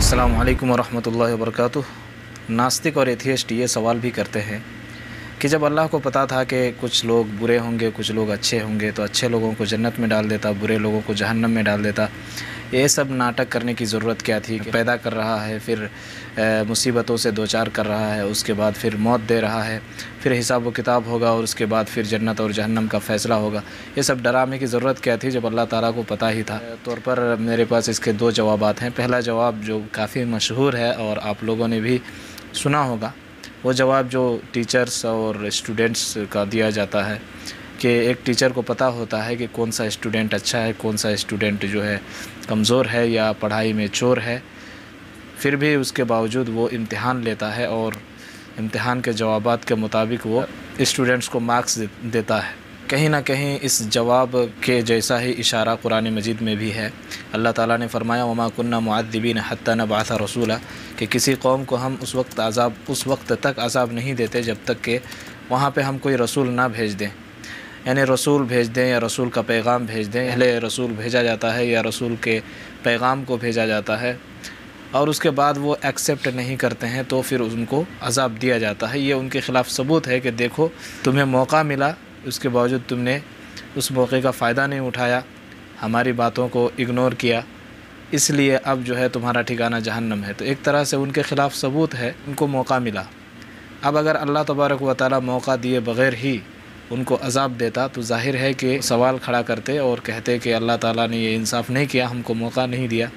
अस्सलामु अलैकुम वरहमतुल्लाहि वबरकातुह। नास्तिक और एथियस्ट ये सवाल भी करते हैं कि जब अल्लाह को पता था कि कुछ लोग बुरे होंगे, कुछ लोग अच्छे होंगे, तो अच्छे लोगों को जन्नत में डाल देता, बुरे लोगों को जहन्नम में डाल देता। ये सब नाटक करने की ज़रूरत क्या थी? पैदा कर रहा है, फिर मुसीबतों से दो चार कर रहा है, उसके बाद फिर मौत दे रहा है, फिर हिसाब व किताब होगा और उसके बाद फिर जन्नत और जहन्नम का फ़ैसला होगा। ये सब डराने की ज़रूरत क्या थी जब अल्लाह ताला को पता ही था? तौर पर मेरे पास इसके दो जवाबात हैं। पहला जवाब जो काफ़ी मशहूर है और आप लोगों ने भी सुना होगा, वो जवाब जो टीचर्स और स्टूडेंट्स का दिया जाता है कि एक टीचर को पता होता है कि कौन सा स्टूडेंट अच्छा है, कौन सा स्टूडेंट जो है कमज़ोर है या पढ़ाई में चोर है, फिर भी उसके बावजूद वो इम्तिहान लेता है और इम्तिहान के जवाबात के मुताबिक वो स्टूडेंट्स को मार्क्स देता है। कहीं ना कहीं इस जवाब के जैसा ही इशारा कुरान मजीद में भी है। अल्लाह ताला ने फरमाया वमा कुन्ना मुअद्दिबीन हत्ता नबअसा रसूला, कि किसी कौम को हम उस वक्त तक अज़ाब नहीं देते जब तक कि वहाँ पे हम कोई रसूल ना भेज दें, यानी रसूल भेज दें या रसूल का पैगाम भेज दें। पहले रसूल भेजा जाता है या रसूल के पैगाम को भेजा जाता है और उसके बाद वो एक्सेप्ट नहीं करते हैं तो फिर उनको अज़ाब दिया जाता है। ये उनके ख़िलाफ़ सबूत है कि देखो तुम्हें मौका मिला, उसके बावजूद तुमने उस मौके का फ़ायदा नहीं उठाया, हमारी बातों को इग्नोर किया, इसलिए अब जो है तुम्हारा ठिकाना जहन्नम है। तो एक तरह से उनके ख़िलाफ़ सबूत है, उनको मौका मिला। अब अगर अल्लाह तबारक व तआला मौका दिए बग़ैर ही उनको अज़ाब देता तो ज़ाहिर है कि सवाल खड़ा करते और कहते कि अल्लाह ताला ने ये इंसाफ़ नहीं किया, हमको मौका नहीं दिया,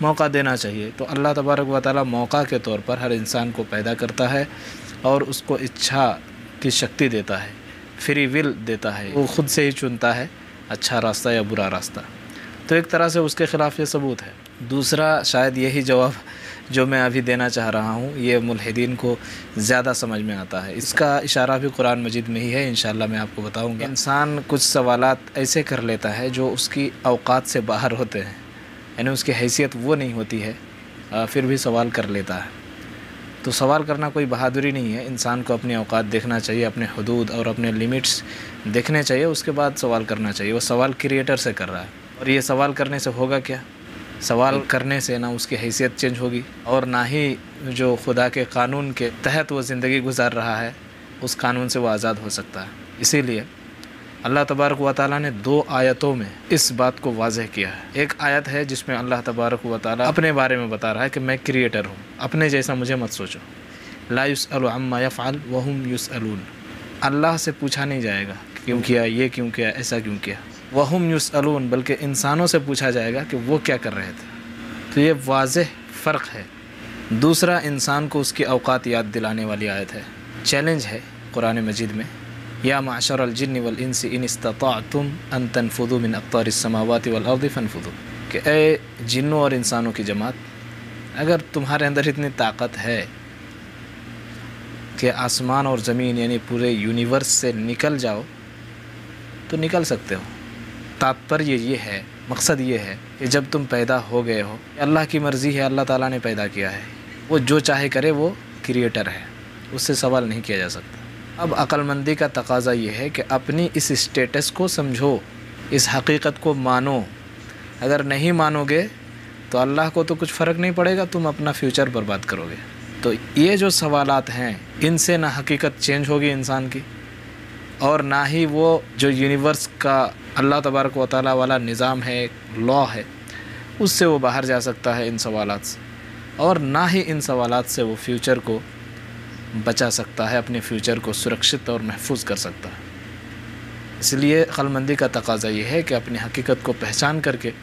मौका देना चाहिए। तो अल्लाह तबारक व तआला मौका के तौर पर हर इंसान को पैदा करता है और उसको इच्छा की शक्ति देता है, फ्री विल देता है, वो ख़ुद से ही चुनता है अच्छा रास्ता या बुरा रास्ता। तो एक तरह से उसके ख़िलाफ़ ये सबूत है। दूसरा शायद यही जवाब जो मैं अभी देना चाह रहा हूँ ये मुल्हिदीन को ज़्यादा समझ में आता है। इसका इशारा भी कुरान मजीद में ही है, इंशाअल्लाह मैं आपको बताऊँगा। इंसान कुछ सवालात ऐसे कर लेता है जो उसकी औकात से बाहर होते हैं, यानी उसकी हैसियत वो नहीं होती है, फिर भी सवाल कर लेता है। तो सवाल करना कोई बहादुरी नहीं है, इंसान को अपनी औकात देखना चाहिए, अपने हदूद और अपने लिमिट्स देखने चाहिए, उसके बाद सवाल करना चाहिए। वो सवाल क्रिएटर से कर रहा है और ये सवाल करने से होगा क्या? सवाल करने से ना उसकी हैसियत चेंज होगी और ना ही जो खुदा के कानून के तहत वो ज़िंदगी गुजार रहा है उस कानून से वो आज़ाद हो सकता है। इसीलिए अल्लाह तबारक व तआला ने दो आयतों में इस बात को वाज़ह किया है। एक आयत है जिसमें अल्लाह तबारक व तआला अपने बारे में बता रहा है कि मैं क्रिएटर हूँ, अपने जैसा मुझे मत सोचो। ला युसअलु अम्मा यफ़अल व हुम युसअलून, अल्लाह से पूछा नहीं जाएगा क्यों किया, ये क्यों किया, ऐसा क्यों किया। वहुम युसअलून, बल्कि इंसानों से पूछा जाएगा कि वो क्या कर रहे थे। तो ये वाज़ेह फ़र्क है। दूसरा, इंसान को उसकी औकात याद दिलाने वाली आयत है, चैलेंज है कुरान मजीद में, या माशरल जिन्नि वल इंसी इन इस्तताअतुम अन तनफुदू मिन अक़तारिस समावाति वल अर्दि फनफुदू, कि ए जिन्नों और इंसानों की जमात, अगर तुम्हारे अंदर इतनी ताकत है कि आसमान और ज़मीन यानी पूरे यूनिवर्स से निकल जाओ तो निकल सकते हो। तात्पर्य ये है, मकसद ये है कि जब तुम पैदा हो गए हो, अल्लाह की मर्ज़ी है, अल्लाह ताला ने पैदा किया है, वो जो चाहे करे, वो क्रिएटर है, उससे सवाल नहीं किया जा सकता। अब अक्लमंदी का तकाज़ा ये है कि अपनी इस स्टेटस को समझो, इस हकीकत को मानो। अगर नहीं मानोगे तो अल्लाह को तो कुछ फ़र्क नहीं पड़ेगा, तुम अपना फ्यूचर बर्बाद करोगे। तो ये जो सवालात हैं, इनसे ना हकीकत चेंज होगी इंसान की और ना ही वो जो यूनिवर्स का अल्लाह तबारक व तआला वाला निज़ाम है, लॉ है, उससे वो बाहर जा सकता है इन सवालात से, और ना ही इन सवालात से वो फ्यूचर को बचा सकता है, अपने फ्यूचर को सुरक्षित और महफूज कर सकता है। इसलिए अक्लमंदी का तकाज़ा ये है कि अपनी हकीकत को पहचान करके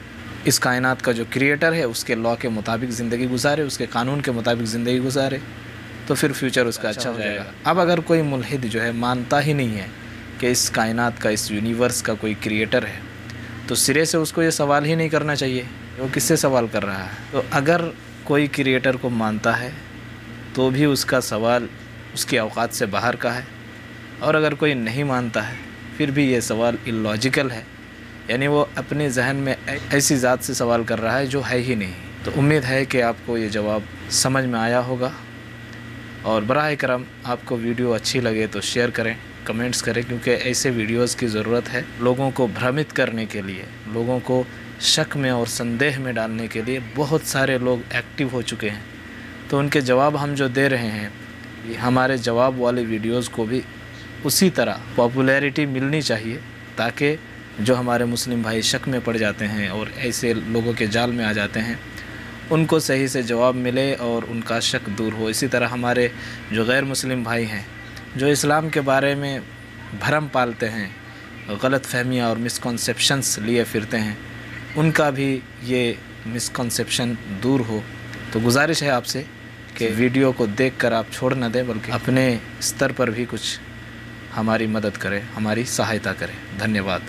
इस कायनात का जो क्रिएटर है उसके लॉ के मुताबिक ज़िंदगी गुजारे, उसके कानून के मुताबिक ज़िंदगी गुजारे, तो फिर फ्यूचर उसका अच्छा हो जाएगा। अब अगर कोई मुल्हिद जो है मानता ही नहीं है कि इस कायनात का, इस यूनिवर्स का कोई क्रिएटर है, तो सिरे से उसको ये सवाल ही नहीं करना चाहिए, वो किससे सवाल कर रहा है। तो अगर कोई क्रिएटर को मानता है तो भी उसका सवाल उसकी औकात से बाहर का है, और अगर कोई नहीं मानता है फिर भी ये सवाल इलॉजिकल है, यानी वो अपने जहन में ऐसी ज़ात से सवाल कर रहा है जो है ही नहीं। तो उम्मीद है कि आपको ये जवाब समझ में आया होगा, और बराए करम आपको वीडियो अच्छी लगे तो शेयर करें, कमेंट्स करें, क्योंकि ऐसे वीडियोस की ज़रूरत है लोगों को भ्रमित करने के लिए, लोगों को शक में और संदेह में डालने के लिए बहुत सारे लोग एक्टिव हो चुके हैं। तो उनके जवाब हम जो दे रहे हैं, हमारे जवाब वाले वीडियोस को भी उसी तरह पॉपुलैरिटी मिलनी चाहिए, ताकि जो हमारे मुस्लिम भाई शक में पड़ जाते हैं और ऐसे लोगों के जाल में आ जाते हैं, उनको सही से जवाब मिले और उनका शक दूर हो। इसी तरह हमारे जो गैर मुस्लिम भाई हैं, जो इस्लाम के बारे में भरम पालते हैं, गलत फहमियाँ और मिसकॉन्सेप्शंस लिए फिरते हैं, उनका भी ये मिसकॉन्सेप्शन दूर हो। तो गुजारिश है आपसे कि वीडियो को देखकर आप छोड़ न दें, बल्कि अपने स्तर पर भी कुछ हमारी मदद करें, हमारी सहायता करें। धन्यवाद।